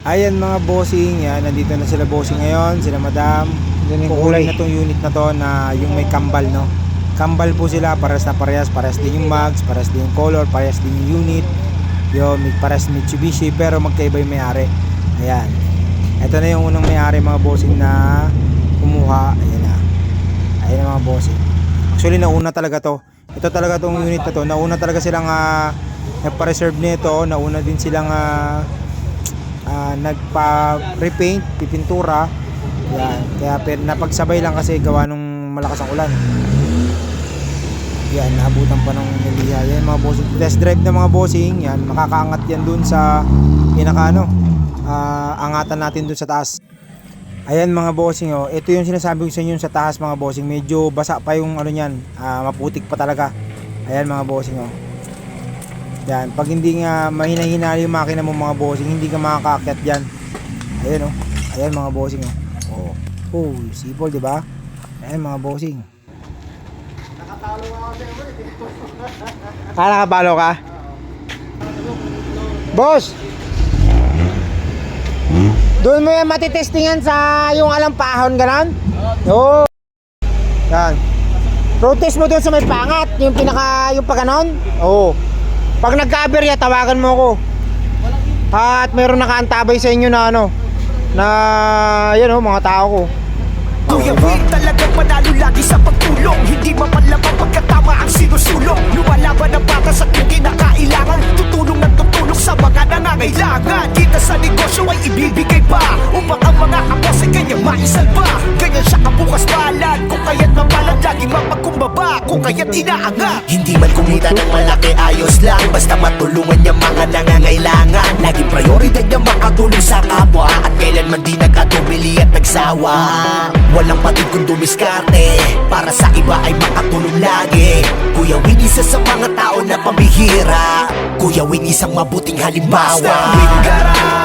Ayan mga bossing, yan, nandito na sila bossing ngayon, sila madam. Kukulay na tong unit na to na yung may kambal, no. Kambal po sila, parehas na parehas din yung mags, parehas din yung color, parehas din yung unit. Yung parehas Mitsubishi pero magkaiba yung may-ari. Ayan. Ito na yung unang may-ari mga bossing na kumuha. Ayan na. Ayan na mga bossing. Actually nauna talaga to. Ito talaga tong unit na to. Nauna talaga silang nagpa-reserve nito, nauna din silang nagpa-repaint, pipintura. Yan. Kaya napagsabay lang kasi gawa nung malakas ang ulan. Yan, naabutan pa ng niliha. Yan mga bossing. Test drive na mga bossing. Yan, makakaangat yan dun sa pinaka angatan natin dun sa taas. Ayan mga bossing, oh. Ito yung sinasabi ko sa inyo sa taas mga bossing. Medyo basa pa yung ano niyan, maputik pa talaga. Ayan mga bossing, oh. Yan, pag hindi nga mahina-hina yung makina mo mga bossing, hindi ka makakaakyat diyan. Ayan, oh. Ayan mga bossing, oh. Oh, sipol, di ba? Ayan mga bossing. Nakatalo ako sa iyo. Nakabalo ka? Boss. Doon mo yan matitestingan sa yung alampahon ganon? Oo. Yan. Protest mo doon sa may pangat, yung pinaka yung pa ganon? Oo. Pag nagka-aberya, tawagan mo ko. At mayroon nakaantabay sa inyo na ano, na yan oh, mga tao ko. Kuya Wing talagang panalo lagi sa pagtulong. Hindi mapalabang pagkatama ang sinusulong. Lumalaban ang patas at yung kinakailangan. Tutulong ng tutulong sa mga nangangailangan. Kita sa negosyo ay ibibigay pa upang ang mga kapos ay kanyang maisalba. Ganyan siya kabukas palad. Kung kaya't mapalad, laging mapagkumbaba. Kung kaya't inaangat. Hindi man kumita ng malaki, ayos lang. Basta matulungan niya mga nangangailangan. Laging prioridad niya makatulong sa kapwa. At kailanman di nagkatubili at nagsawa. Walang patid kung dumiskarte. Para sa iba ay makatulong lagi. Kuya Wing, isa sa mga tao na pambihira. Kuya Wing, isang mabuting halimbawa. Basta Wing Garage